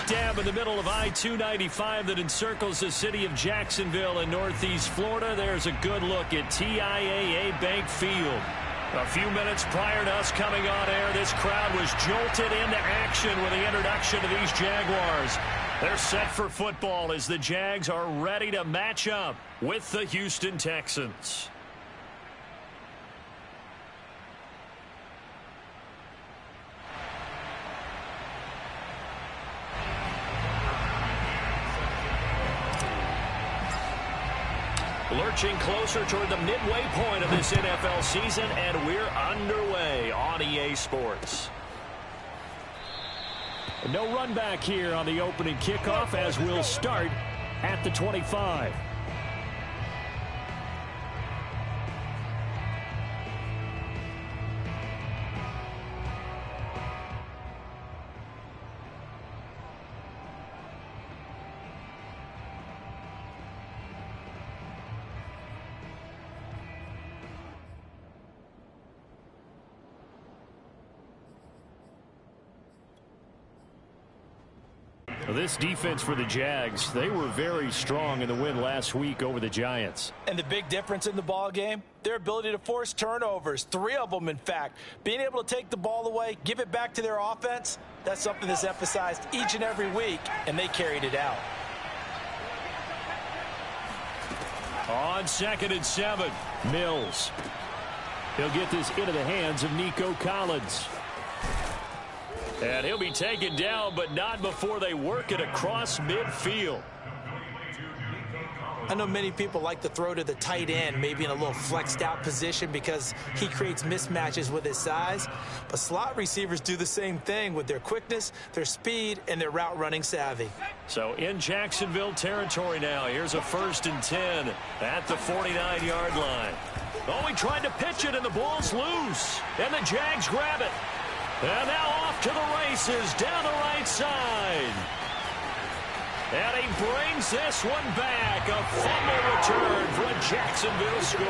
Smack dab in the middle of I-295 that encircles the city of Jacksonville in northeast Florida. There's a good look at TIAA Bank Field. A few minutes prior to us coming on air, this crowd was jolted into action with the introduction of these Jaguars. They're set for football as the Jags are ready to match up with the Houston Texans. Lurching closer toward the midway point of this NFL season, and we're underway on EA Sports. No run back here on the opening kickoff as we'll start at the 25. This defense for the Jags, they were very strong in the win last week over the Giants. And the big difference in the ball game, their ability to force turnovers, 3 of them in fact. Being able to take the ball away, give it back to their offense, that's something that's emphasized each and every week, and they carried it out. On 2nd and 7, Mills. He'll get this into the hands of Nico Collins. And he'll be taken down, but not before they work it across midfield. I know many people like to throw to the tight end, maybe in a little flexed out position because he creates mismatches with his size. But slot receivers do the same thing with their quickness, their speed, and their route running savvy. So in Jacksonville territory now, here's a 1st and 10 at the 49-yard line. Oh, he tried to pitch it, and the ball's loose. And the Jags grab it. And now off to the races down the right side. And he brings this one back. A fumble return for a Jacksonville score.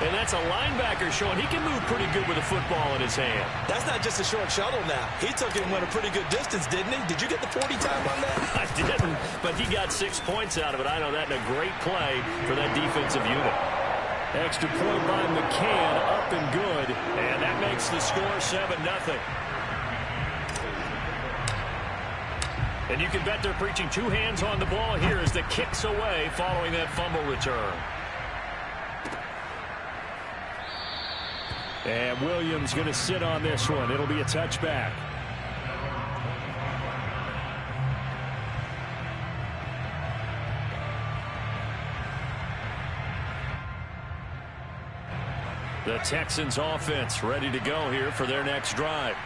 And that's a linebacker showing he can move pretty good with a football in his hand. That's not just a short shuttle now. He took it and went a pretty good distance, didn't he? Did you get the 40 time on that? I didn't, but he got 6 points out of it. I know that in a great play for that defensive unit. Extra point by McCann, up and good, and that makes the score 7-0. And you can bet they're preaching 2 hands on the ball here as the kick's away following that fumble return. And Williams going to sit on this one. It'll be a touchback. The Texans offense ready to go here for their next drive.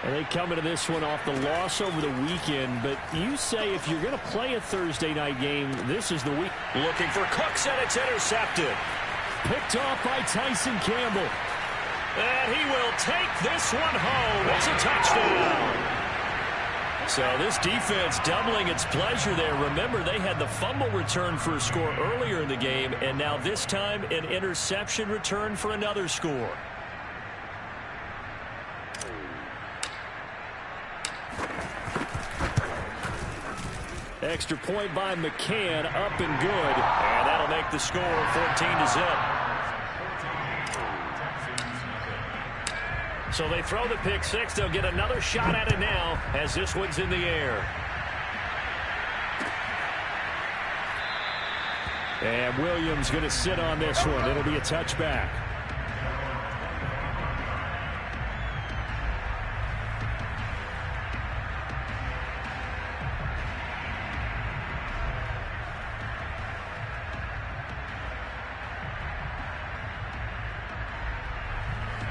And they come into this one off the loss over the weekend, but you say if you're going to play a Thursday night game, this is the week. Looking for Cooks, and it's intercepted. Picked off by Tyson Campbell. And he will take this one home. It's a touchdown. So this defense doubling its pleasure there. Remember, they had the fumble return for a score earlier in the game, and now this time an interception return for another score. Extra point by McCann, up and good. And that'll make the score 14-0. So they throw the pick six. They'll get another shot at it now as this one's in the air. And Williams going to sit on this one. It'll be a touchback.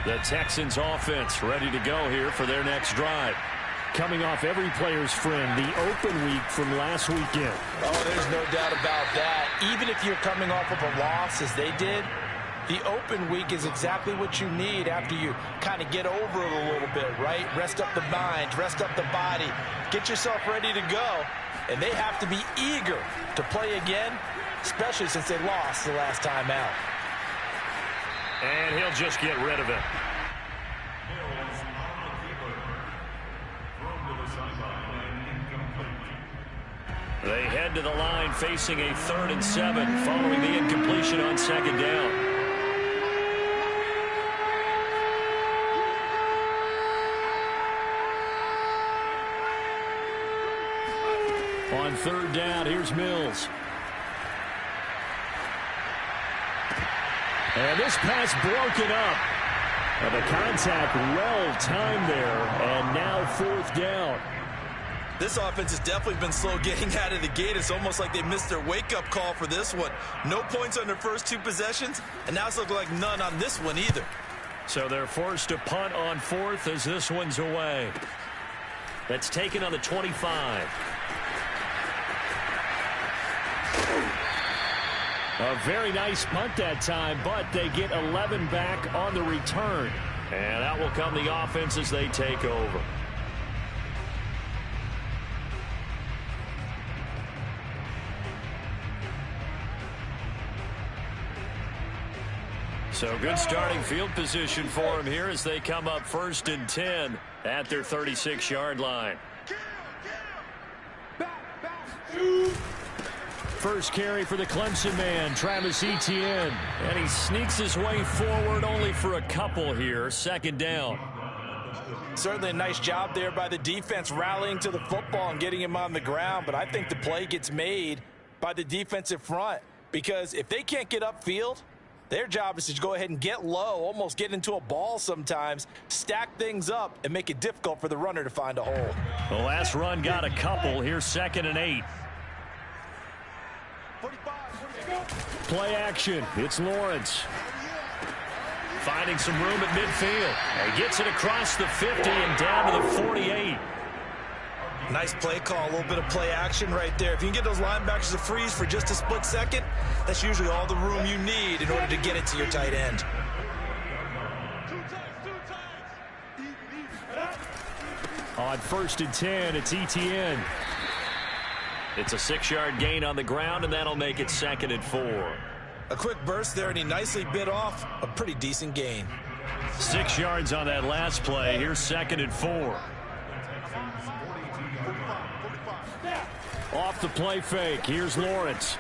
The Texans offense ready to go here for their next drive. Coming off every player's friend, the open week from last weekend. Oh, there's no doubt about that. Even if you're coming off of a loss as they did, the open week is exactly what you need after you kind of get over it a little bit, right? Rest up the mind, rest up the body, get yourself ready to go. And they have to be eager to play again, especially since they lost the last time out. And he'll just get rid of it. They head to the line facing a 3rd and 7 following the incompletion on 2nd down. On 3rd down, here's Mills. And this pass broken up. And the contact well timed there. And now 4th down. This offense has definitely been slow getting out of the gate. It's almost like they missed their wake-up call for this one. No points on their first 2 possessions, and now it's looking like none on this one either. So they're forced to punt on 4th as this one's away. That's taken on the 25. A very nice punt that time, but they get 11 back on the return. And out will come the offense as they take over. So good starting field position for them here as they come up 1st and 10 at their 36-yard line. First carry for the Clemson man, Travis Etienne. And he sneaks his way forward only for a couple here. 2nd down. Certainly a nice job there by the defense rallying to the football and getting him on the ground. But I think the play gets made by the defensive front. Because if they can't get upfield, their job is to go ahead and get low, almost get into a ball sometimes, stack things up, and make it difficult for the runner to find a hole. The last run got a couple. Here's 2nd and 8. Play action. It's Lawrence. Finding some room at midfield. He gets it across the 50 and down to the 48. Nice play call, a little bit of play action right there. If you can get those linebackers to freeze for just a split second, that's usually all the room you need in order to get it to your tight end. On 1st and 10, it's Etienne. It's a 6-yard gain on the ground, and that'll make it 2nd and 4. A quick burst there, and he nicely bit off a pretty decent gain. 6 yards on that last play. Here's 2nd and 4. Off the play fake. Here's Lawrence.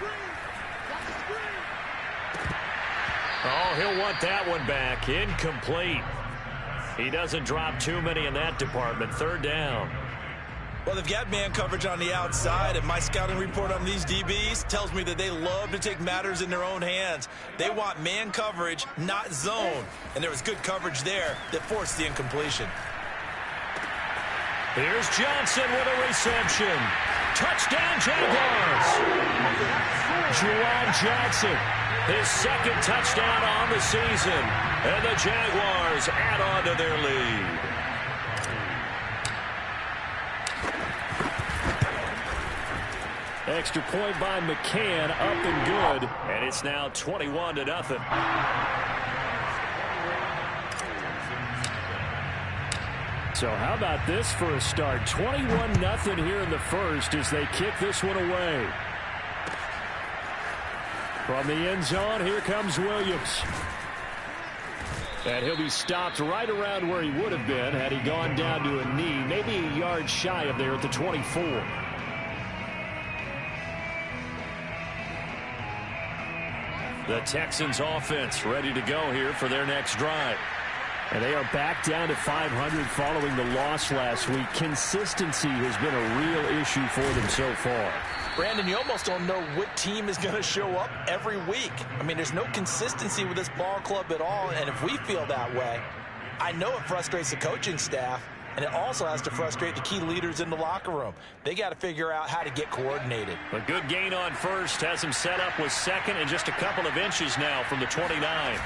Oh, he'll want that one back. Incomplete. He doesn't drop too many in that department. 3rd down. Well, they've got man coverage on the outside, and my scouting report on these DBs tells me that they love to take matters in their own hands. They want man coverage, not zone. And there was good coverage there that forced the incompletion. Here's Johnson with a reception. Touchdown, Jaguars. Juwan Johnson, his 2nd touchdown on the season. And the Jaguars add on to their lead. Extra point by McCann, up and good. And it's now 21-0. So how about this for a start? 21-0 here in the first as they kick this one away. From the end zone, here comes Williams. And he'll be stopped right around where he would have been had he gone down to a knee, maybe a yard shy of there at the 24. The Texans offense ready to go here for their next drive. And they are back down to 500 following the loss last week. Consistency has been a real issue for them so far. Brandon, you almost don't know what team is going to show up every week. I mean, there's no consistency with this ball club at all, and if we feel that way, I know it frustrates the coaching staff, and it also has to frustrate the key leaders in the locker room. They got to figure out how to get coordinated. A good gain on first has him set up with 2nd and just a couple of inches now from the 29.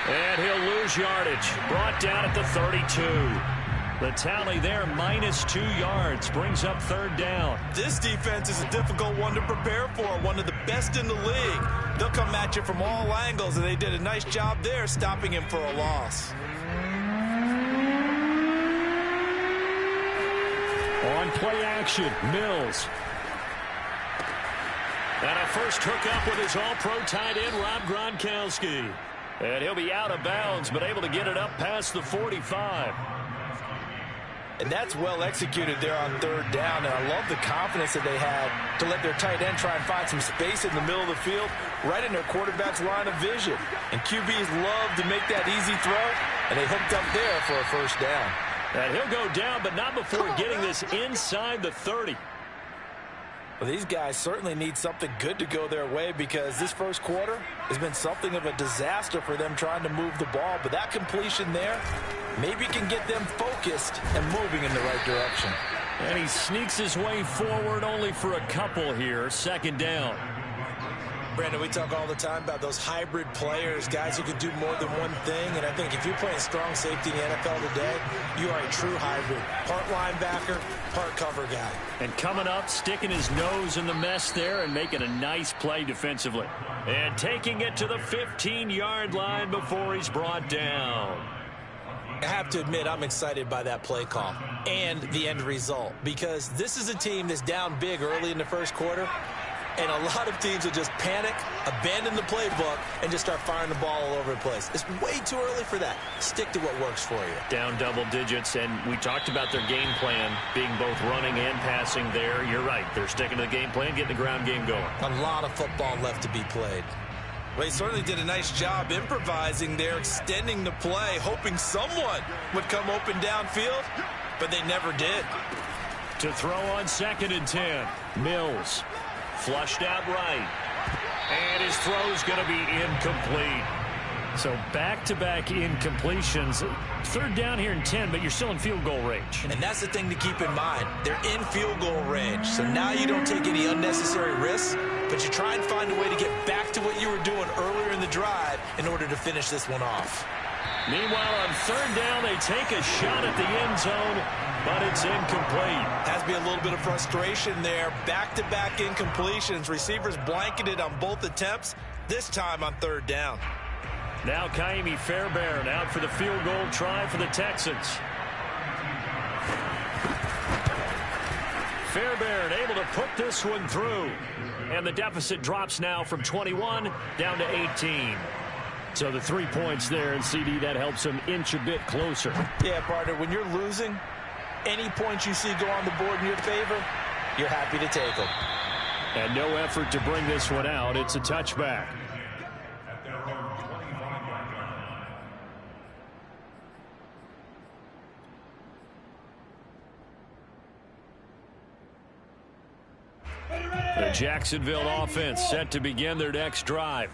And he'll lose yardage. Brought down at the 32. The tally there, -2 yards, brings up 3rd down. This defense is a difficult one to prepare for, one of the best in the league. They'll come at you from all angles, and they did a nice job there stopping him for a loss. On play action, Mills. And a first hookup with his all-pro tight end, Rob Gronkowski. And he'll be out of bounds, but able to get it up past the 45. And that's well executed there on third down. And I love the confidence that they had to let their tight end try and find some space in the middle of the field, right in their quarterback's line of vision. And QBs love to make that easy throw, and they hooked up there for a first down. And he'll go down, but not before getting this inside the 30. Well, these guys certainly need something good to go their way, because this first quarter has been something of a disaster for them trying to move the ball. But that completion there maybe can get them focused and moving in the right direction. And he sneaks his way forward only for a couple here. Second down. Brandon, we talk all the time about those hybrid players, guys who can do more than one thing. And I think if you're playing strong safety in the NFL today, you are a true hybrid. Part linebacker, part cover guy. And coming up, sticking his nose in the mess there and making a nice play defensively. And taking it to the 15-yard line before he's brought down. I have to admit, I'm excited by that play call and the end result, because this is a team that's down big early in the first quarter. And a lot of teams will just panic, abandon the playbook, and just start firing the ball all over the place. It's way too early for that. Stick to what works for you. Down double digits, and we talked about their game plan being both running and passing there. You're right. They're sticking to the game plan, getting the ground game going. A lot of football left to be played. Well, he certainly did a nice job improvising there, extending the play, hoping someone would come open downfield, but they never did. To throw on 2nd and 10, Mills. Flushed out right. And his throw's going to be incomplete. So back-to-back incompletions. Third down here in 10, but you're still in field goal range. And that's the thing to keep in mind. They're in field goal range. So now you don't take any unnecessary risks, but you try and find a way to get back to what you were doing earlier in the drive in order to finish this one off. Meanwhile, on third down, they take a shot at the end zone, but it's incomplete. Has to be a little bit of frustration there. Back-to-back incompletions. Receivers blanketed on both attempts, this time on third down. Now Kaimi Fairbairn out for the field goal try for the Texans. Fairbairn able to put this one through. And the deficit drops now from 21 down to 18. So the 3 points there, and CD, that helps him inch a bit closer. Yeah, partner, when you're losing, any points you see go on the board in your favor, you're happy to take them. And no effort to bring this one out. It's a touchback. The Jacksonville offense set to begin their next drive.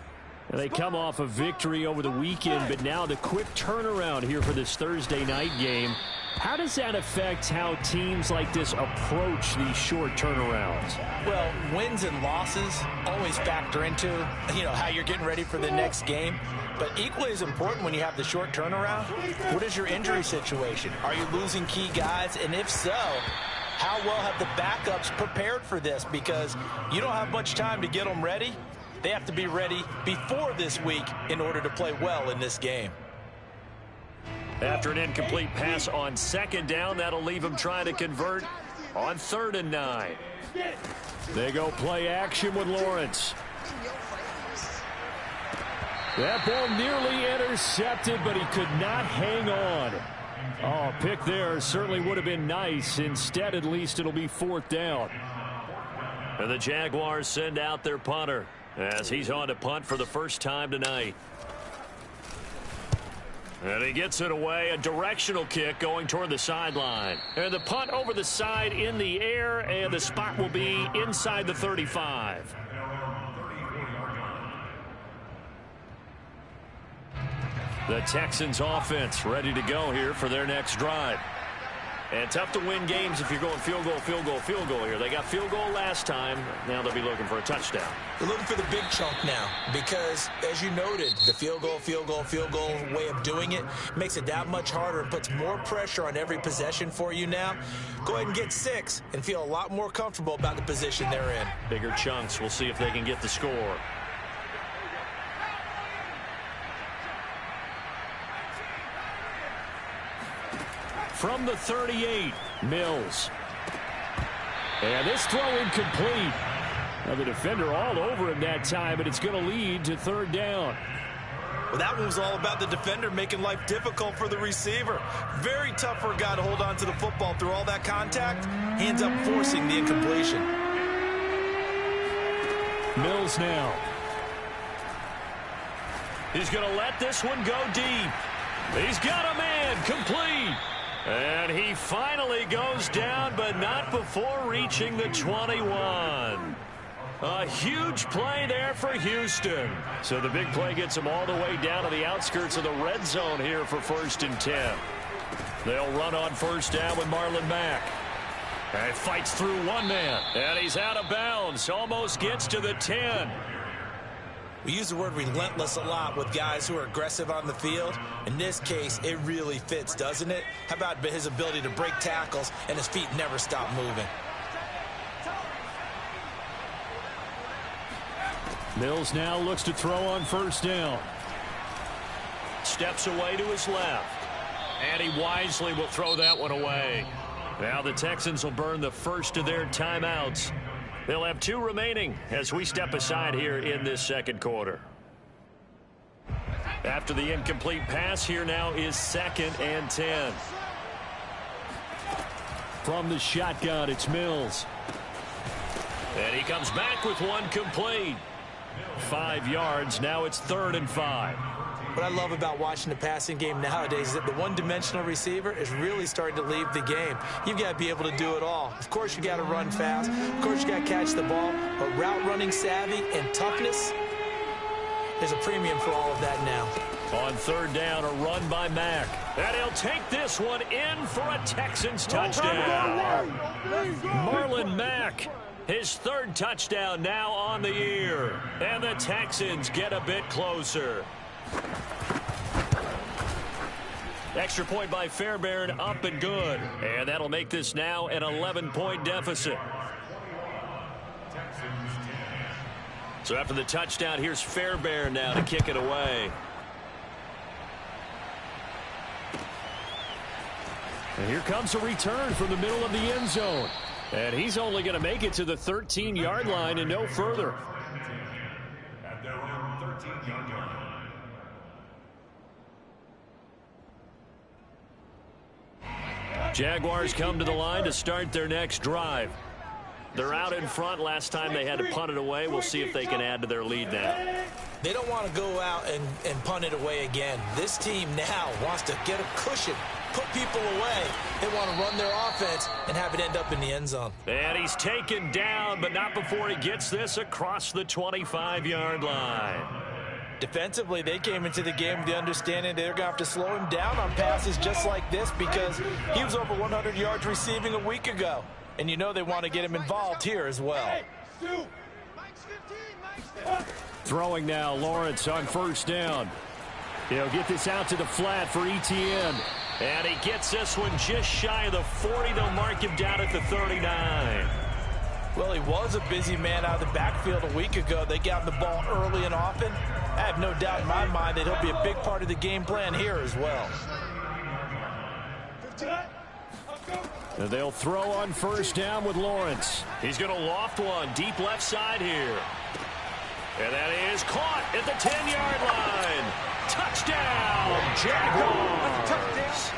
They come off a victory over the weekend, but now the quick turnaround here for this Thursday night game. How does that affect how teams like this approach these short turnarounds? Well, wins and losses always factor into, how you're getting ready for the next game. But equally as important when you have the short turnaround, what is your injury situation? Are you losing key guys? And if so, how well have the backups prepared for this? Because you don't have much time to get them ready. They have to be ready before this week in order to play well in this game. After an incomplete pass on 2nd down, that'll leave them trying to convert on 3rd and 9. They go play action with Lawrence. That ball nearly intercepted, but he could not hang on. Oh, pick there certainly would have been nice. Instead, at least it'll be 4th down. And the Jaguars send out their punter as he's on to punt for the first time tonight. And he gets it away, a directional kick going toward the sideline. And the punt over the side in the air, and the spot will be inside the 35. The Texans offense ready to go here for their next drive. And tough to win games if you're going field goal, field goal, field goal here. They got field goal last time. Now they'll be looking for a touchdown. They're looking for the big chunk now because, as you noted, the field goal way of doing it makes it that much harder and puts more pressure on every possession for you now. Go ahead and get 6 and feel a lot more comfortable about the position they're in. Bigger chunks. We'll see if they can get the score. From the 38, Mills. And this throw incomplete. Now the defender all over him that time, but it's going to lead to 3rd down. Well, that one was all about the defender making life difficult for the receiver. Very tough for a guy to hold on to the football through all that contact. He ends up forcing the incompletion. Mills now. He's going to let this one go deep. He's got a man, complete. And he finally goes down, but not before reaching the 21. A huge play there for Houston. So the big play gets them all the way down to the outskirts of the red zone here for 1st and 10. They'll run on 1st down with Marlon Mack. And he fights through one man. And he's out of bounds. Almost gets to the 10. We use the word relentless a lot with guys who are aggressive on the field. In this case, it really fits, doesn't it? How about his ability to break tackles and his feet never stop moving? Mills now looks to throw on 1st down. Steps away to his left. And he wisely will throw that one away. Now the Texans will burn the first of their timeouts. They'll have 2 remaining as we step aside here in this 2nd quarter. After the incomplete pass, here now is 2nd and 10. From the shotgun, it's Mills. And he comes back with one complete. 5 yards. Now it's 3rd and 5. What I love about watching the passing game nowadays is that the one-dimensional receiver is really starting to leave the game. You've got to be able to do it all. Of course, you got to run fast. Of course, you got to catch the ball. But route running savvy and toughness, there's a premium for all of that now. On 3rd down, a run by Mack. And he'll take this one in for a Texans touchdown. Marlon Mack, his 3rd touchdown now on the year. And the Texans get a bit closer. Extra point by Fairbairn, up and good. And that'll make this now an 11-point deficit. So after the touchdown, here's Fairbairn now to kick it away. And here comes a return from the middle of the end zone. And he's only going to make it to the 13-yard line and no further. At their own 13-yard line. Jaguars come to the line to start their next drive. They're out in front. Last time they had to punt it away. We'll see if they can add to their lead now. They don't want to go out and punt it away again. This team now wants to get a cushion, put people away. They want to run their offense and have it end up in the end zone. And he's taken down, but not before he gets this across the 25-yard line. Defensively, they came into the game with the understanding they're going to have to slow him down on passes just like this because he was over 100 yards receiving a week ago. And you know they want to get him involved here as well. Throwing now, Lawrence on 1st down. He'll get this out to the flat for Etienne. And he gets this one just shy of the 40. They'll mark him down at the 39. Well, he was a busy man out of the backfield a week ago. They got the ball early and often. I have no doubt in my mind that he'll be a big part of the game plan here as well. And they'll throw on 1st down with Lawrence. He's going to loft one deep left side here. And that is caught at the 10-yard line. Touchdown, Jaguars.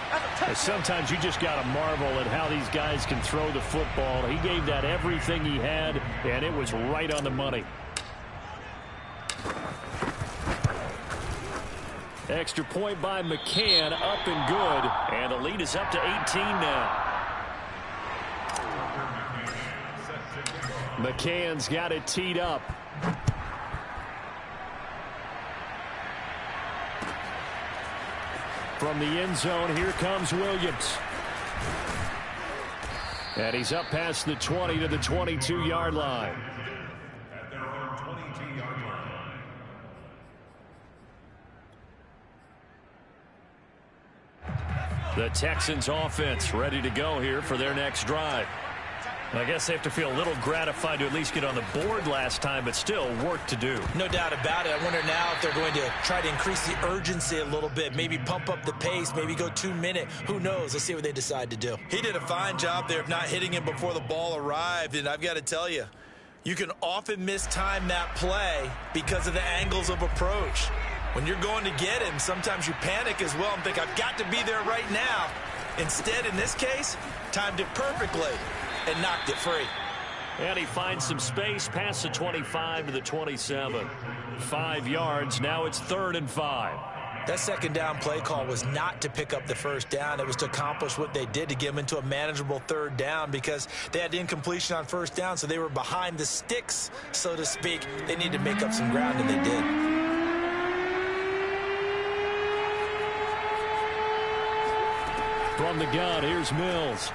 Sometimes you just got to marvel at how these guys can throw the football. He gave that everything he had, and it was right on the money. Extra point by McCann, up and good. And the lead is up to 18 now. McCann's got it teed up. From the end zone, here comes Williams. And he's up past the 20 to the 22-yard line. At their own 22-yard line. The Texans offense ready to go here for their next drive. I guess they have to feel a little gratified to at least get on the board last time, but still work to do. No doubt about it. I wonder now if they're going to try to increase the urgency a little bit, maybe pump up the pace, maybe go 2-minute. Who knows? Let's see what they decide to do. He did a fine job there of not hitting him before the ball arrived, and I've got to tell you, you can often mistime that play because of the angles of approach. When you're going to get him, sometimes you panic as well and think, I've got to be there right now. Instead, in this case, timed it perfectly and knocked it free. And he finds some space past the 25 to the 27. 5 yards. Now it's 3rd and 5. That second down play call was not to pick up the first down. It was to accomplish what they did, to get them into a manageable 3rd down, because they had incompletion on first down, so they were behind the sticks, so to speak. They needed to make up some ground, and they did. From the gun, here's Mills.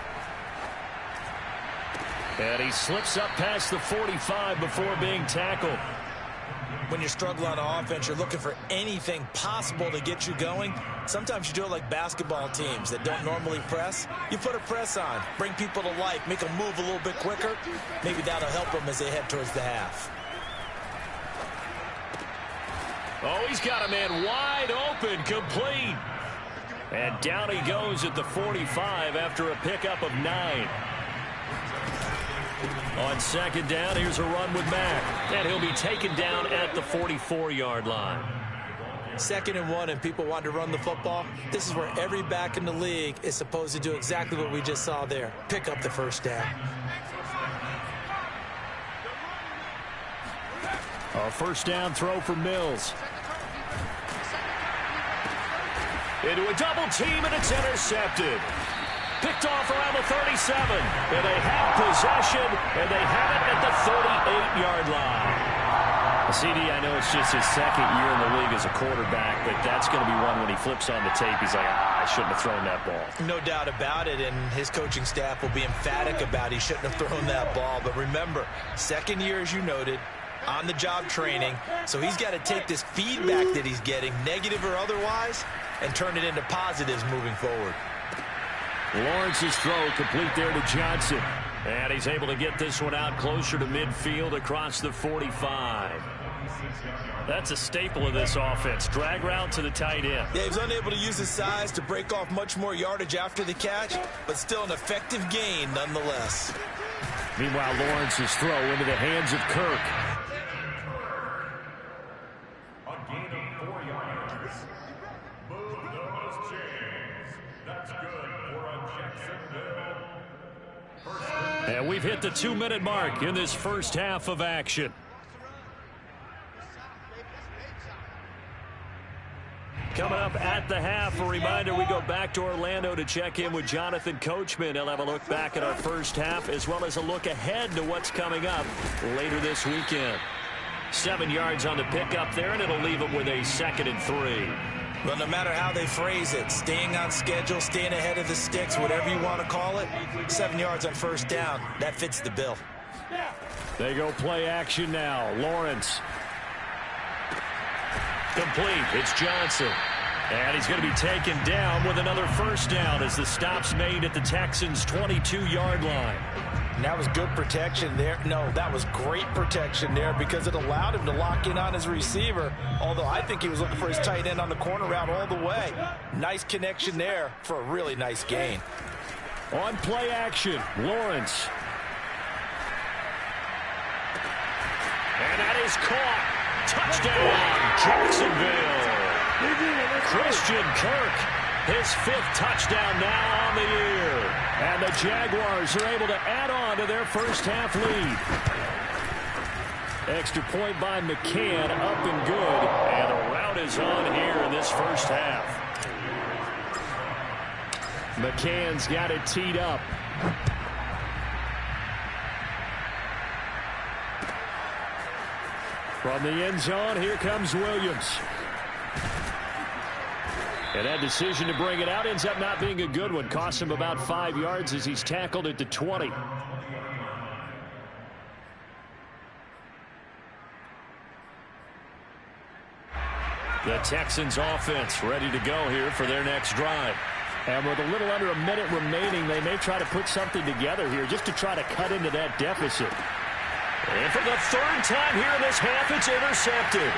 And he slips up past the 45 before being tackled. When you struggle on offense, you're looking for anything possible to get you going. Sometimes you do it like basketball teams that don't normally press. You put a press on, bring people to life, make them move a little bit quicker. Maybe that'll help them as they head towards the half. Oh, he's got a man wide open, complete. And down he goes at the 45 after a pickup of 9. On second down, here's a run with Mack. And he'll be taken down at the 44-yard line. 2nd and 1, and people want to run the football. This is where every back in the league is supposed to do exactly what we just saw there. Pick up the first down. A first down throw for Mills. Into a double team, and it's intercepted. Picked off around the 37, and they have possession, and they have it at the 38-yard line. CD, I know it's just his 2nd year in the league as a quarterback, but that's going to be one when he flips on the tape, he's like, I shouldn't have thrown that ball. No doubt about it, and his coaching staff will be emphatic about he shouldn't have thrown that ball. But remember, 2nd year, as you noted, on-the-job training, so he's got to take this feedback that he's getting, negative or otherwise, and turn it into positives moving forward. Lawrence's throw complete there to Johnson. And he's able to get this one out closer to midfield across the 45. That's a staple of this offense. Drag route to the tight end. Yeah, he was unable to use his size to break off much more yardage after the catch, but still an effective gain nonetheless. Meanwhile, Lawrence's throw into the hands of Kirk. A gain of 4 yards. Move those chains. That's good for a Jacksonville. And we've hit the 2-minute mark in this first half of action. Coming up at the half, a reminder, we go back to Orlando to check in with Jonathan Coachman. He'll have a look back at our first half as well as a look ahead to what's coming up later this weekend. 7 yards on the pickup there, and it'll leave him with a 2nd and 3. Well, no matter how they phrase it, staying on schedule, staying ahead of the sticks, whatever you want to call it, 7 yards on first down, that fits the bill. They go play action now. Lawrence. Complete. It's Johnson. And he's going to be taken down with another first down as the stop's made at the Texans' 22-yard line. And that was good protection there. No, that was great protection there because it allowed him to lock in on his receiver, although I think he was looking for his tight end on the corner route all the way. Nice connection there for a really nice gain. On play action, Lawrence. And that is caught. Touchdown, Jacksonville. Christian Kirk, his 5th touchdown now on the year. And the Jaguars are able to add on to their first half lead. Extra point by McCann, up and good. And the route is on here in this first half. McCann's got it teed up. From the end zone, here comes Williams. And that decision to bring it out ends up not being a good one. Costs him about 5 yards as he's tackled at the 20. The Texans offense ready to go here for their next drive. And with a little under a minute remaining, they may try to put something together here just to try to cut into that deficit. And for the 3rd time here in this half, it's intercepted.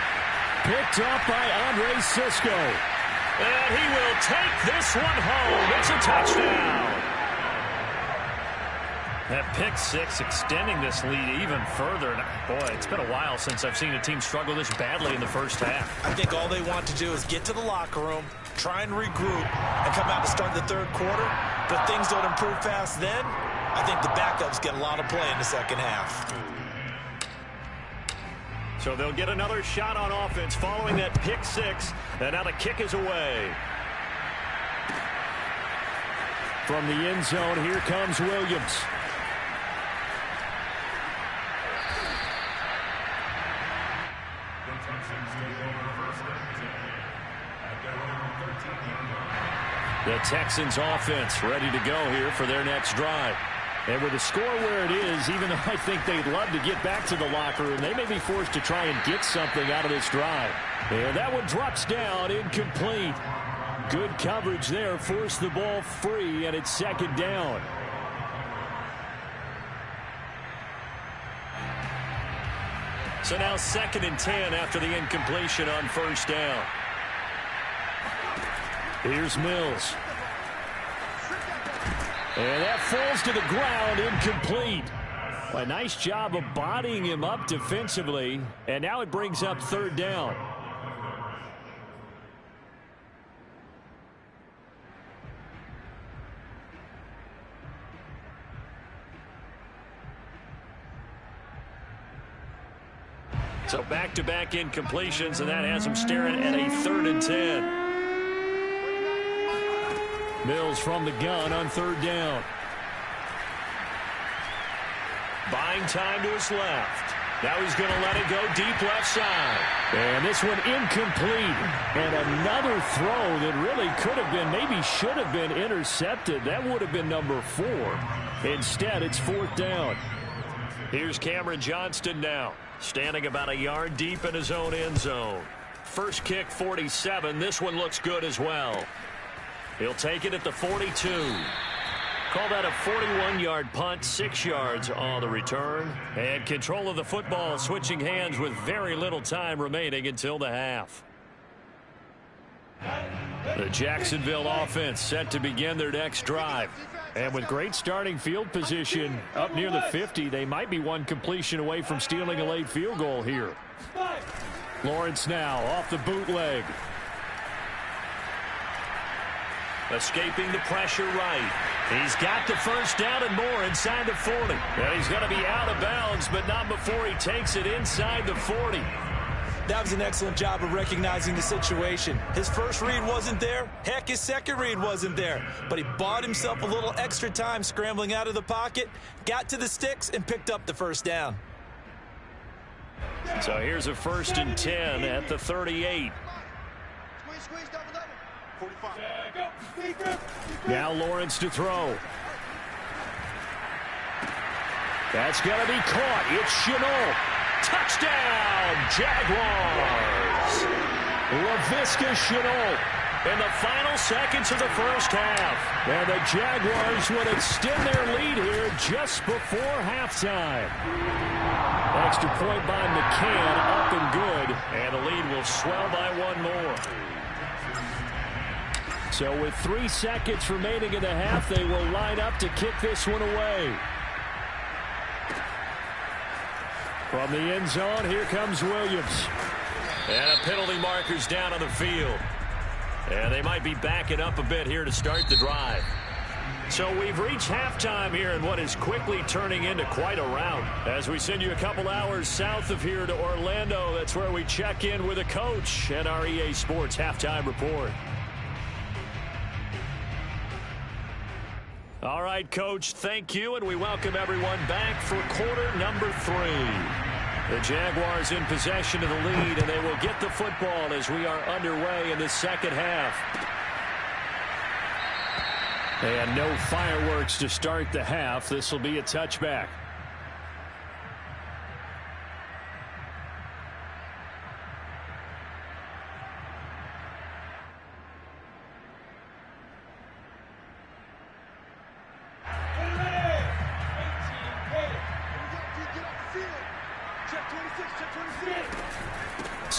Picked up by Andre Sisco. And he will take this one home. It's a touchdown. That pick six extending this lead even further. Boy, it's been a while since I've seen a team struggle this badly in the first half. I think all they want to do is get to the locker room, try and regroup, and come out to start the third quarter. But if things don't improve fast then, I think the backups get a lot of play in the second half. So they'll get another shot on offense following that pick six. And now the kick is away. From the end zone, here comes Williams. The Texans offense ready to go here for their next drive. And with the score where it is, even though I think they'd love to get back to the locker room, they may be forced to try and get something out of this drive. And that one drops down, incomplete. Good coverage there, forced the ball free, and it's second down. So now 2nd and 10 after the incompletion on first down. Here's Mills. And that falls to the ground, incomplete. A nice job of bodying him up defensively. And now it brings up 3rd down. So back-to-back incompletions, and that has him staring at a 3rd and 10. Mills from the gun on 3rd down. Buying time to his left. Now he's going to let it go deep left side. And this one incomplete. And another throw that really could have been, maybe should have been intercepted. That would have been number 4. Instead, it's 4th down. Here's Cameron Johnston now, standing about a yard deep in his own end zone. First kick, 47. This one looks good as well. He'll take it at the 42. Call that a 41-yard punt, 6 yards on the return. And control of the football switching hands with very little time remaining until the half. The Jacksonville offense set to begin their next drive. And with great starting field position up near the 50, they might be one completion away from stealing a late field goal here. Lawrence now off the bootleg. Escaping the pressure right. He's got the first down and more inside the 40. And he's going to be out of bounds, but not before he takes it inside the 40. That was an excellent job of recognizing the situation. His first read wasn't there. Heck, his second read wasn't there. But he bought himself a little extra time scrambling out of the pocket, got to the sticks, and picked up the first down. So here's a 1st and 10 at the 38. Now Lawrence to throw. That's going to be caught. It's Chenault. Touchdown, Jaguars. Laviska Chenault in the final seconds of the first half. And the Jaguars will extend their lead here just before halftime. Extra point by McCann, up and good. And the lead will swell by 1 more. So with 3 seconds remaining in the half, they will line up to kick this one away. From the end zone, here comes Williams. And a penalty marker's down on the field. And they might be backing up a bit here to start the drive. So we've reached halftime here in what is quickly turning into quite a rout. As we send you a couple hours south of here to Orlando, that's where we check in with a coach at our EA Sports Halftime Report. All right, Coach, thank you, and we welcome everyone back for quarter number 3. The Jaguars in possession of the lead, and they will get the football as we are underway in the second half. And no fireworks to start the half. This will be a touchback.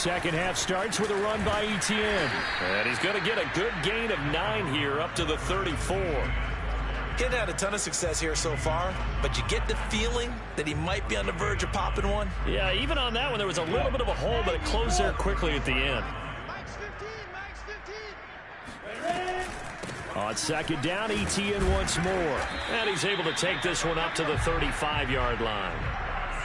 Second half starts with a run by Etienne. And he's going to get a good gain of 9 here up to the 34. He hasn't had a ton of success here so far, but you get the feeling that he might be on the verge of popping one. Yeah, even on that one, there was a little bit of a hole, but it closed there quickly at the end. On second down, ETN once more. And he's able to take this one up to the 35-yard line.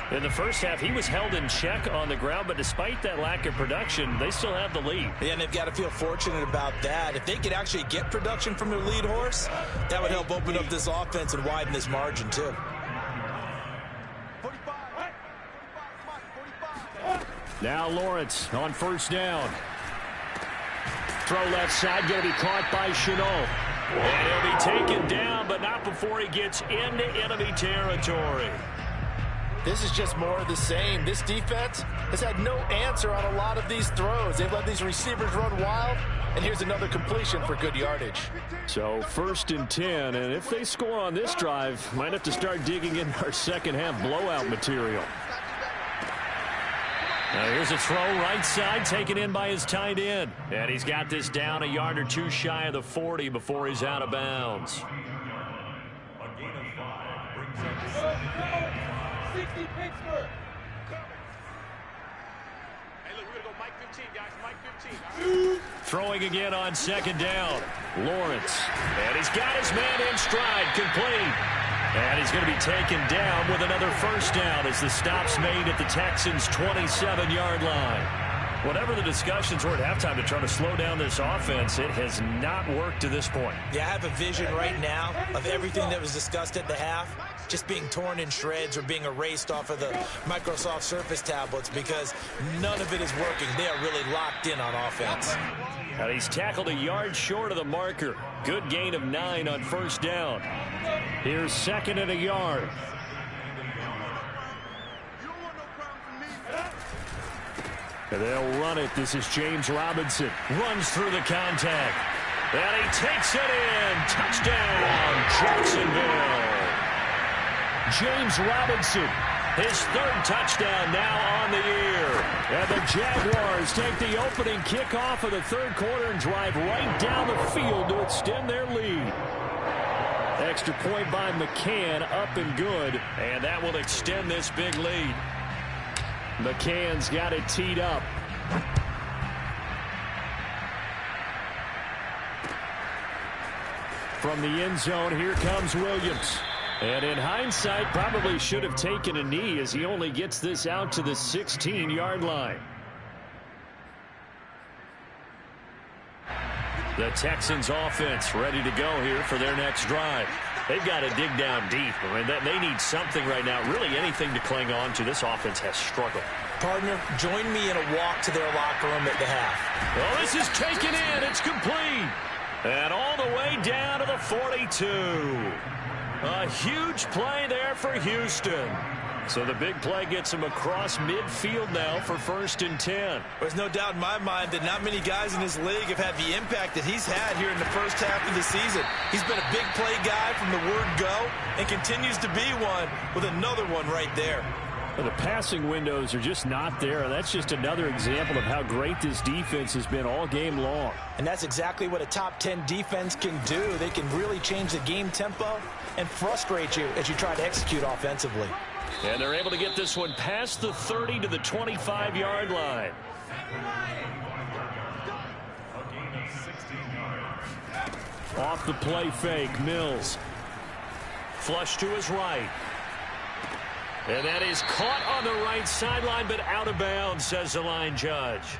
In the first half, he was held in check on the ground, but despite that lack of production, they still have the lead. Yeah, and they've got to feel fortunate about that. If they could actually get production from their lead horse, that would help open up this offense and widen this margin, too. Now Lawrence on first down. Throw left side, going to be caught by Chenault. And he'll be taken down, but not before he gets into enemy territory. This is just more of the same. This defense has had no answer on a lot of these throws. They've let these receivers run wild, and here's another completion for good yardage. So 1st and 10, and if they score on this drive, might have to start digging in our second half blowout material. Now here's a throw right side, taken in by his tight end. And he's got this down a yard or two shy of the 40 before he's out of bounds. A gain of 5 brings up 60 Pittsburgh. Hey, look, we're going to go Mike 15, guys. Mike 15. All right? Throwing again on second down. Lawrence. And he's got his man in stride, complete. And he's going to be taken down with another first down as the stop's made at the Texans' 27-yard line. Whatever the discussions were at halftime to try to slow down this offense, it has not worked to this point. Yeah, I have a vision right now of everything that was discussed at the half just being torn in shreds or being erased off of the Microsoft Surface tablets because none of it is working. They are really locked in on offense. And he's tackled a yard short of the marker. Good gain of 9 on first down. Here's second and a yard. And they'll run it. This is James Robinson. Runs through the contact. And he takes it in. Touchdown, Jacksonville. James Robinson, his 3rd touchdown now on the year. And the Jaguars take the opening kickoff of the 3rd quarter and drive right down the field to extend their lead. Extra point by McCann, up and good. And that will extend this big lead. McCann's got it teed up. From the end zone, here comes Williams. And in hindsight, probably should have taken a knee as he only gets this out to the 16-yard line. The Texans offense ready to go here for their next drive. They've got to dig down deep. I mean, they need something right now, really anything to cling on to. This offense has struggled. Partner, join me in a walk to their locker room at the half. Well, this is taken in. It's complete. And all the way down to the 42. A huge play there for Houston. So the big play gets him across midfield now for 1st and 10. There's no doubt in my mind that not many guys in this league have had the impact that he's had here in the first half of the season. He's been a big play guy from the word go and continues to be one with another one right there. Well, the passing windows are just not there, and that's just another example of how great this defense has been all game long. And that's exactly what a top 10 defense can do. They can really change the game tempo and frustrate you as you try to execute offensively. And they're able to get this one past the 30 to the 25-yard line. a gain of 16 yards. Off the play fake, Mills. Flush to his right. And that is caught on the right sideline, but out of bounds, says the line judge.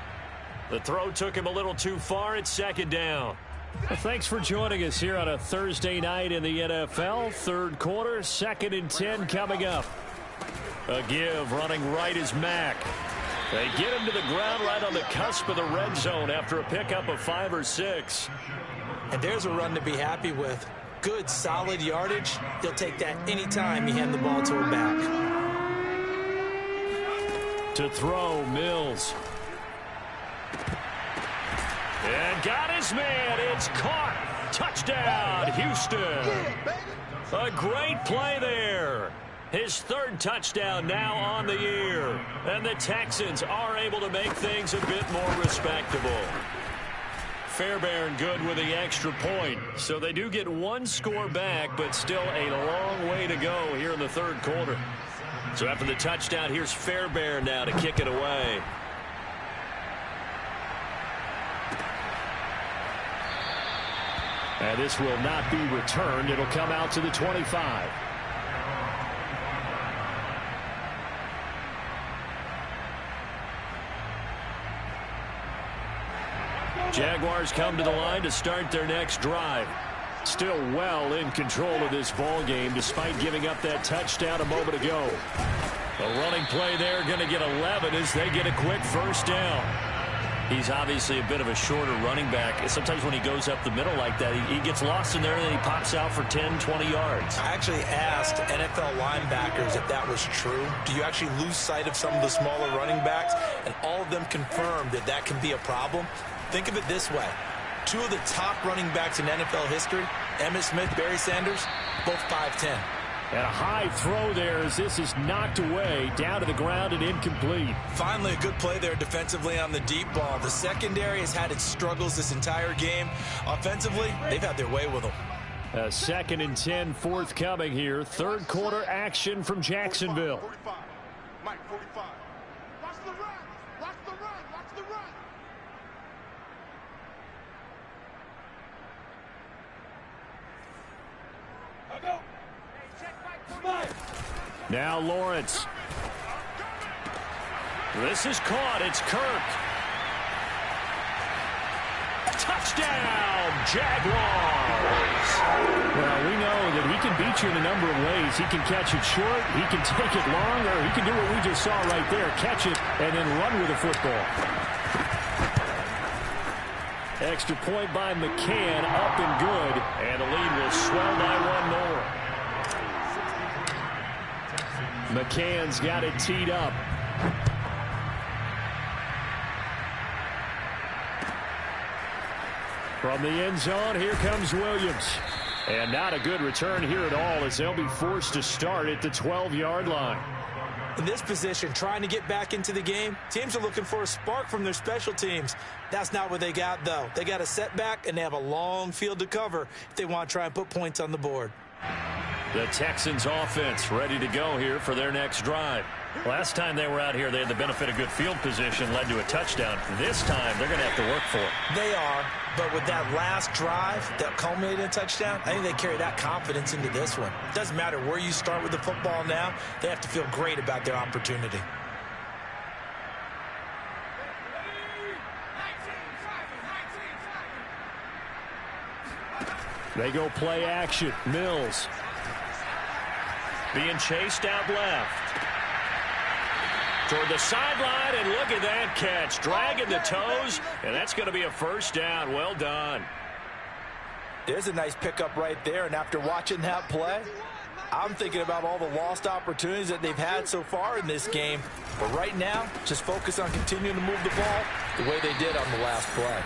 The throw took him a little too far. It's 2nd down. Well, thanks for joining us here on a Thursday night in the NFL. 3rd quarter, 2nd and 10 coming up. A give, running right is Mack. They get him to the ground right on the cusp of the red zone after a pickup of 5 or 6. And there's a run to be happy with. Good, solid yardage. He'll take that anytime you hand the ball to him back. To throw, Mills. And got his man. It's caught. Touchdown, Houston. A great play there. His 3rd touchdown now on the year. And the Texans are able to make things a bit more respectable. Fairbairn good with the extra point. So they do get one score back, but still a long way to go here in the third quarter. So after the touchdown, here's Fairbairn now to kick it away. And this will not be returned. It'll come out to the 25. Jaguars come to the line to start their next drive. Still well in control of this ball game despite giving up that touchdown a moment ago. A running play there, going to get 11 as they get a quick first down. He's obviously a bit of a shorter running back. Sometimes when he goes up the middle like that, he gets lost in there and then he pops out for 10, 20 yards. I actually asked NFL linebackers if that was true. Do you actually lose sight of some of the smaller running backs? And all of them confirmed that that can be a problem. Think of it this way. Two of the top running backs in NFL history, Emmitt Smith, Barry Sanders, both 5'10". And a high throw there as this is knocked away, down to the ground and incomplete. Finally, a good play there defensively on the deep ball. The secondary has had its struggles this entire game. Offensively, they've had their way with them. A 2nd and 10 forthcoming here. Third quarter action from Jacksonville. 45. Mike, 45. Watch the run. Watch the run. Watch the run. I go. Now Lawrence. This is caught. It's Kirk. Touchdown, Jaguars. Well, we know that he can beat you in a number of ways. He can catch it short, he can take it long, or he can do what we just saw right there, catch it and then run with the football. Extra point by McCann, up and good, and the lead will swell by one more. McCann's got it teed up. From the end zone, here comes Williams. And not a good return here at all as they'll be forced to start at the 12-yard line. In this position, trying to get back into the game, teams are looking for a spark from their special teams. That's not what they got, though. They got a setback, and they have a long field to cover if they want to try and put points on the board. The Texans offense ready to go here for their next drive. Last time they were out here, they had the benefit of good field position, led to a touchdown. This time, they're going to have to work for it. They are, but with that last drive that culminated in a touchdown, I think they carry that confidence into this one. It doesn't matter where you start with the football now. They have to feel great about their opportunity. They go play action. Mills being chased out left. Toward the sideline, and look at that catch. Dragging the toes, and that's going to be a first down. Well done. There's a nice pickup right there, and after watching that play, I'm thinking about all the lost opportunities that they've had so far in this game. But right now, just focus on continuing to move the ball the way they did on the last play.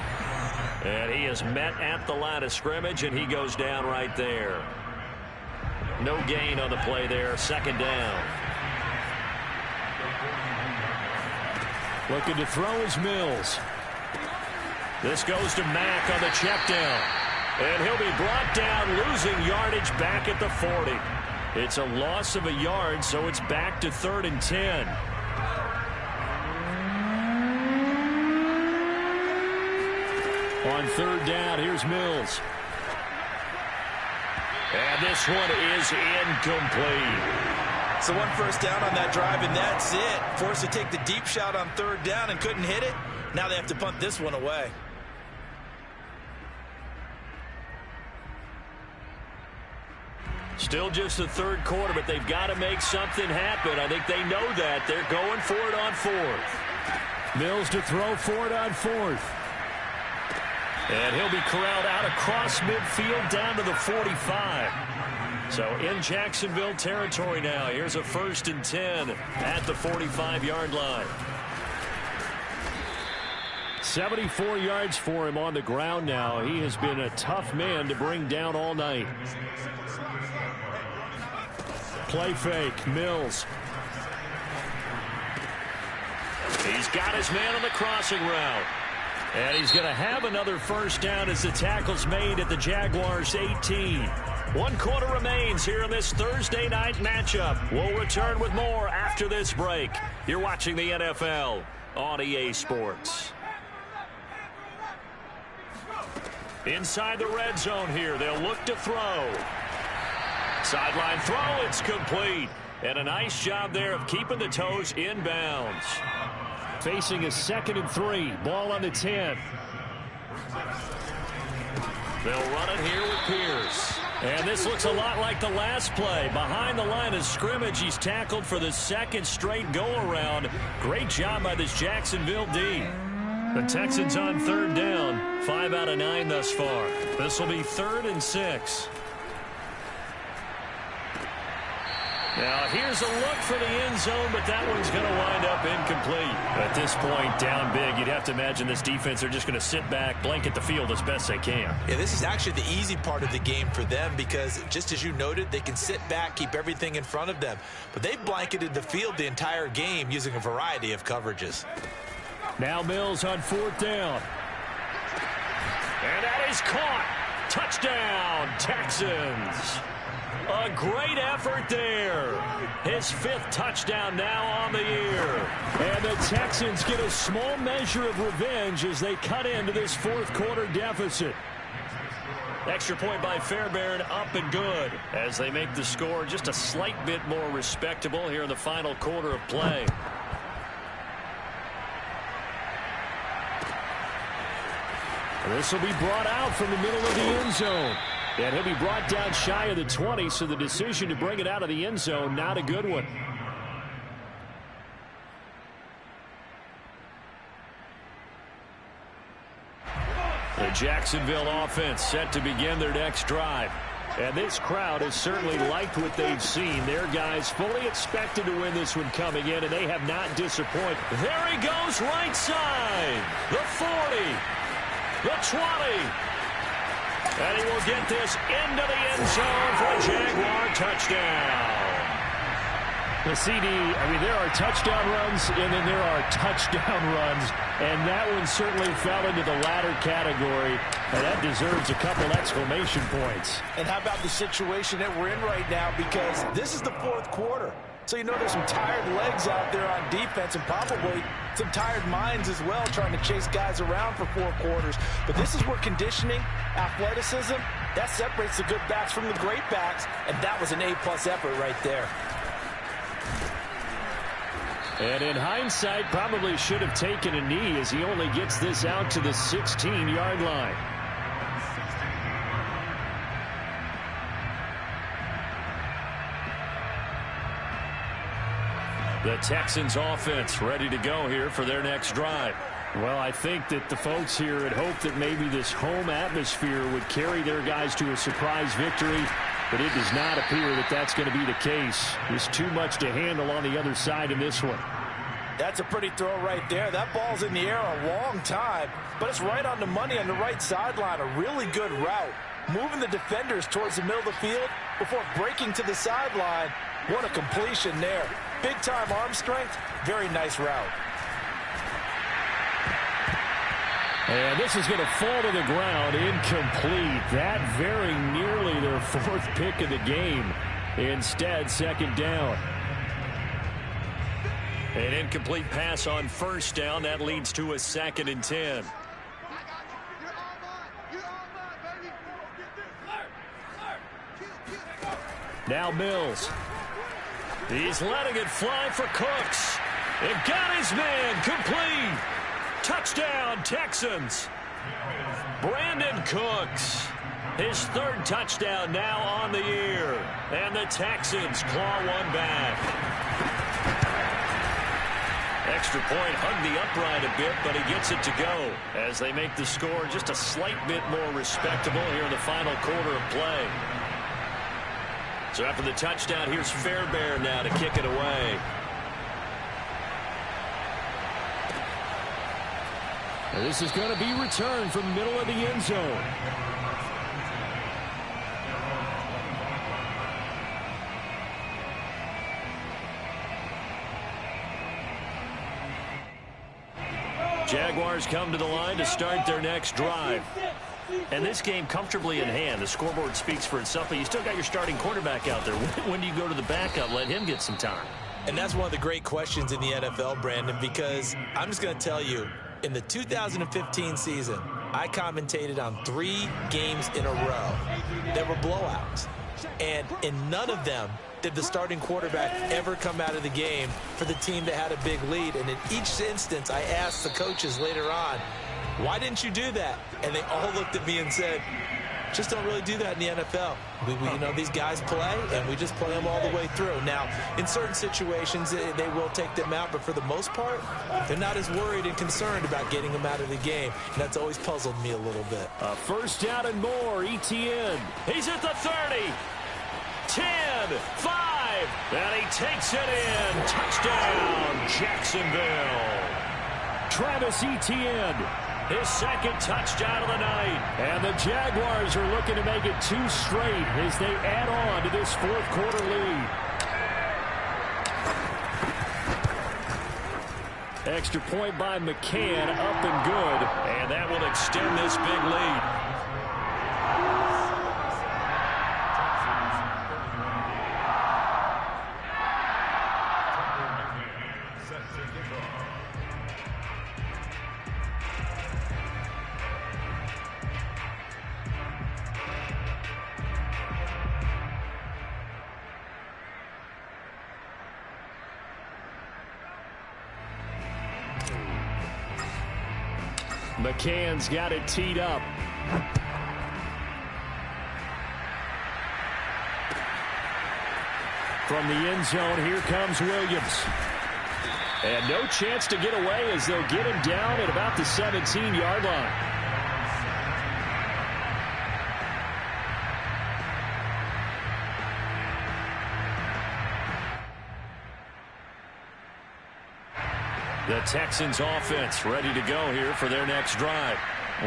And he is met at the line of scrimmage, and he goes down right there. No gain on the play there. Second down. Looking to throw is Mills. This goes to Mack on the check down. And he'll be brought down, losing yardage back at the 40. It's a loss of a yard, so it's back to 3rd and 10. On 3rd down, here's Mills. And this one is incomplete. So one first down on that drive, and that's it. Forced to take the deep shot on 3rd down and couldn't hit it. Now they have to punt this one away. Still just the third quarter, but they've got to make something happen. I think they know that. They're going for it on 4th. Mills to throw for it on 4th. And he'll be corralled out across midfield down to the 45. So in Jacksonville territory now. Here's a 1st and 10 at the 45-yard line. 74 yards for him on the ground now. He has been a tough man to bring down all night. Play fake. Mills. He's got his man on the crossing route. And he's going to have another first down as the tackle's made at the Jaguars' 18. 1 quarter remains here in this Thursday night matchup. We'll return with more after this break. You're watching the NFL on EA Sports. Inside the red zone here, they'll look to throw. Sideline throw, it's complete. And a nice job there of keeping the toes inbounds. Facing a 2nd and 3. Ball on the 10. They'll run it here with Pierce. And this looks a lot like the last play. Behind the line of scrimmage, he's tackled for the 2nd straight go-around. Great job by this Jacksonville D. The Texans on 3rd down. 5 out of 9 thus far. This will be 3rd and 6. Now, here's a look for the end zone, but that one's going to wind up incomplete. At this point, down big, you'd have to imagine this defense are just going to sit back, blanket the field as best they can. Yeah, this is actually the easy part of the game for them because, just as you noted, they can sit back, keep everything in front of them. But they've blanketed the field the entire game using a variety of coverages. Now Mills on 4th down. And that is caught. Touchdown, Texans. A great effort there. His 5th touchdown now on the year. And the Texans get a small measure of revenge as they cut into this 4th quarter deficit. Extra point by Fairbairn, up and good as they make the score just a slight bit more respectable here in the final quarter of play. This will be brought out from the middle of the end zone. And he'll be brought down shy of the 20, so the decision to bring it out of the end zone, not a good one. The Jacksonville offense set to begin their next drive. And this crowd has certainly liked what they've seen. Their guys fully expected to win this one coming in, and they have not disappointed. There he goes, right side. The 40. The 20. And he will get this into the end zone for a Jaguar touchdown. The CD, there are touchdown runs, and then there are touchdown runs. And that one certainly fell into the latter category. And that deserves a couple exclamation points. And how about the situation that we're in right now? Because this is the 4th quarter. So you know there's some tired legs out there on defense and probably some tired minds as well trying to chase guys around for 4 quarters. But this is where conditioning, athleticism, that separates the good backs from the great backs. And that was an A-plus effort right there. And in hindsight, probably should have taken a knee as he only gets this out to the 16-yard line. The Texans offense ready to go here for their next drive. Well, I think that the folks here had hoped that maybe this home atmosphere would carry their guys to a surprise victory, but it does not appear that that's going to be the case. There's too much to handle on the other side in this one. That's a pretty throw right there. That ball's in the air a long time, but it's right on the money on the right sideline. A really good route. Moving the defenders towards the middle of the field before breaking to the sideline. What a completion there. Big-time arm strength. Very nice route. And this is going to fall to the ground. Incomplete. That very nearly their 4th pick of the game. Instead, 2nd down. An incomplete pass on 1st down. That leads to a 2nd and 10. Now Mills. He's letting it fly for Cooks. It got his man complete. Touchdown, Texans. Brandon Cooks. His 3rd touchdown now on the year. And the Texans claw one back. Extra point, hugged the upright a bit, but he gets it to go as they make the score just a slight bit more respectable here in the final quarter of play. So after the touchdown, here's Fairbairn now to kick it away. And this is going to be returned from the middle of the end zone. Jaguars come to the line to start their next drive. And this game comfortably in hand. The scoreboard speaks for itself, but you still got your starting quarterback out there. When do you go to the backup, let him get some time? And that's one of the great questions in the NFL, Brandon, because I'm just going to tell you, in the 2015 season, I commentated on 3 games in a row. There were blowouts. And in none of them did the starting quarterback ever come out of the game for the team that had a big lead. And in each instance, I asked the coaches later on, why didn't you do that? And they all looked at me and said, just don't really do that in the NFL. You know, these guys play, and we just play them all the way through. Now, in certain situations, they will take them out, but for the most part, they're not as worried and concerned about getting them out of the game. And that's always puzzled me a little bit. First down and more, ETN. He's at the 30. 10, 5, and he takes it in. Touchdown, Jacksonville. Travis Etienne, his second touchdown of the night. And the Jaguars are looking to make it 2 straight as they add on to this fourth quarter lead. Extra point by McCann, up and good. And that will extend this big lead. McCann's got it teed up. From the end zone, here comes Williams. And no chance to get away as they'll get him down at about the 17-yard line. The Texans offense ready to go here for their next drive.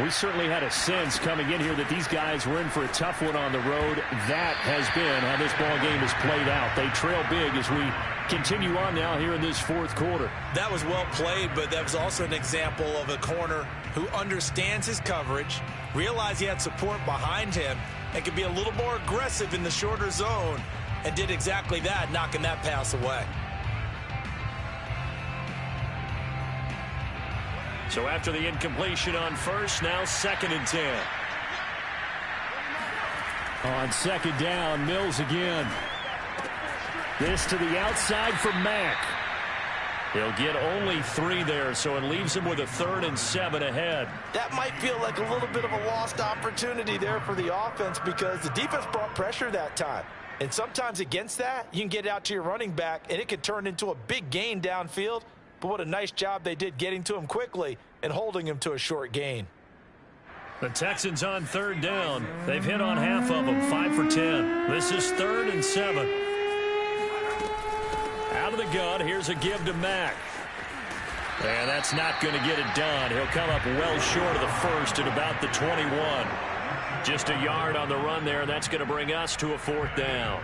We certainly had a sense coming in here that these guys were in for a tough one on the road. That has been how this ball game has played out. They trail big as we continue on now here in this fourth quarter. That was well played, but that was also an example of a corner who understands his coverage, realized he had support behind him, and could be a little more aggressive in the shorter zone, and did exactly that, knocking that pass away. So after the incompletion on first, now 2nd and 10. On second down, Mills again. This to the outside for Mack. He'll get only 3 there, so it leaves him with a 3rd and 7 ahead. That might feel like a little bit of a lost opportunity there for the offense because the defense brought pressure that time. And sometimes against that, you can get out to your running back, and it could turn into a big gain downfield. But what a nice job they did getting to him quickly and holding him to a short gain. The Texans on 3rd down. They've hit on half of them, 5 for 10. This is 3rd and 7. Out of the gun, here's a give to Mack. And that's not going to get it done. He'll come up well short of the first at about the 21. Just a yard on the run there, and that's going to bring us to a 4th down.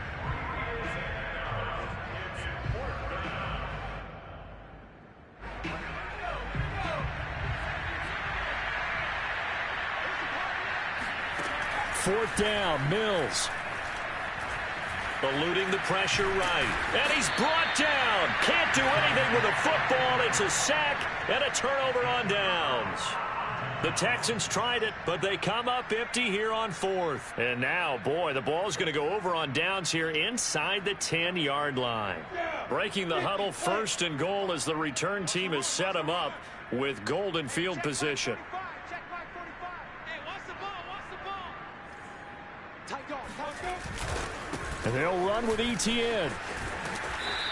Fourth down, Mills. Eluding the pressure right. And he's brought down. Can't do anything with the football. It's a sack and a turnover on downs. The Texans tried it, but they come up empty here on 4th. And now, boy, the ball's going to go over on downs here inside the 10-yard line. Breaking the huddle, 1st and goal as the return team has set him up with golden field position. And they'll run with ETN.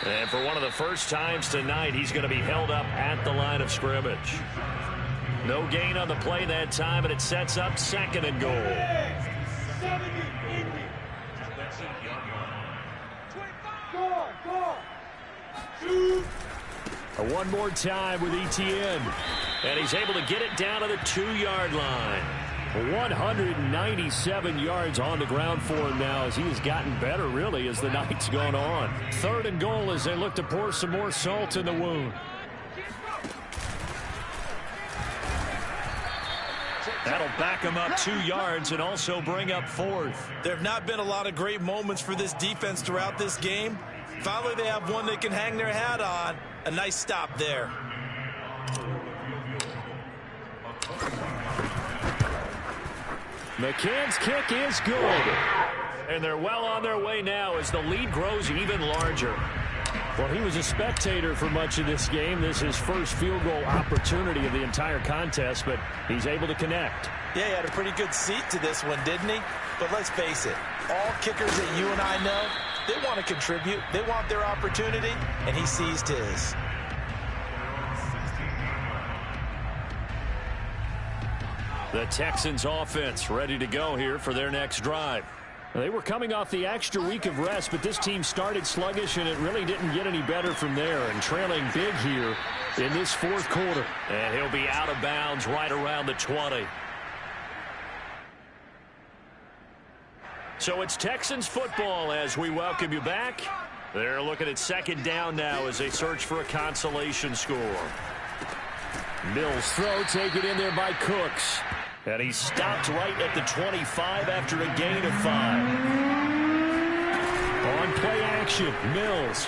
And for one of the first times tonight, he's going to be held up at the line of scrimmage. No gain on the play that time, and it sets up 2nd and goal. One more time with ETN. And he's able to get it down to the 2-yard line. 197 yards on the ground for him now as he has gotten better, really, as the night's gone on. 3rd and goal as they look to pour some more salt in the wound. That'll back them up 2 yards and also bring up 4th. There have not been a lot of great moments for this defense throughout this game. Finally, they have one they can hang their hat on. A nice stop there. McCann's kick is good. And they're well on their way now as the lead grows even larger. Well, he was a spectator for much of this game. This is his first field goal opportunity of the entire contest, but he's able to connect. Yeah, he had a pretty good seat to this one, didn't he? But let's face it, all kickers that you and I know, they want to contribute. They want their opportunity, and he seized his. The Texans offense ready to go here for their next drive. They were coming off the extra week of rest, but this team started sluggish, and it really didn't get any better from there, and trailing big here in this 4th quarter. And he'll be out of bounds right around the 20. So it's Texans football as we welcome you back. They're looking at 2nd down now as they search for a consolation score. Mills throw taken in there by Cooks. And he stopped right at the 25 after a gain of 5. On play action, Mills.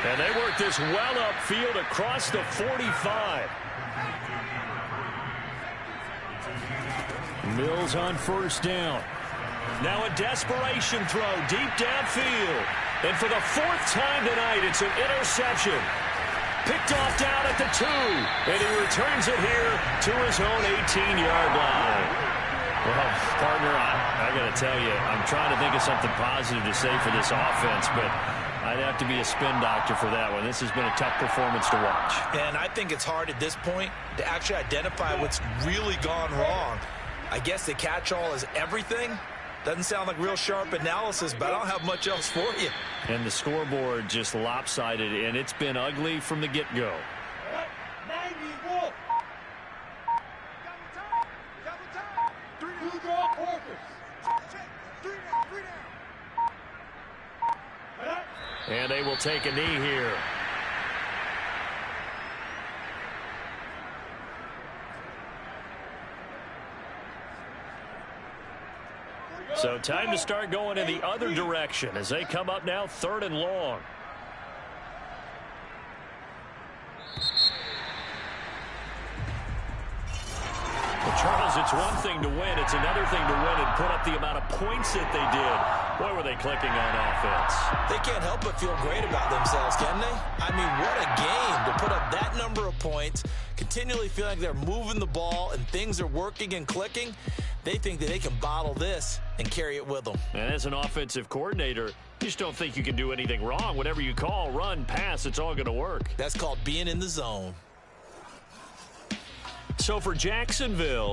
And they work this well upfield across the 45. Mills on 1st down. Now a desperation throw deep downfield. And for the 4th time tonight, it's an interception. Picked off down at the 2, and he returns it here to his own 18-yard line. Well, partner, I got to tell you, I'm trying to think of something positive to say for this offense, but I'd have to be a spin doctor for that one. This has been a tough performance to watch. And I think it's hard at this point to actually identify what's really gone wrong. I guess the catch-all is everything. Doesn't sound like real sharp analysis, but I don't have much else for you. And the scoreboard just lopsided, and it's been ugly from the get-go. 91. Two draw quarters. And they will take a knee here. So time to start going in the other direction as they come up now 3rd and long. Well, Charles, it's one thing to win. It's another thing to win and put up the amount of points that they did. Boy, were they clicking on offense. They can't help but feel great about themselves, can they? I mean, what a game to put up that number of points, continually feel like they're moving the ball and things are working and clicking. They think that they can bottle this and carry it with them. And as an offensive coordinator, you just don't think you can do anything wrong. Whatever you call, run, pass, it's all going to work. That's called being in the zone. So for Jacksonville,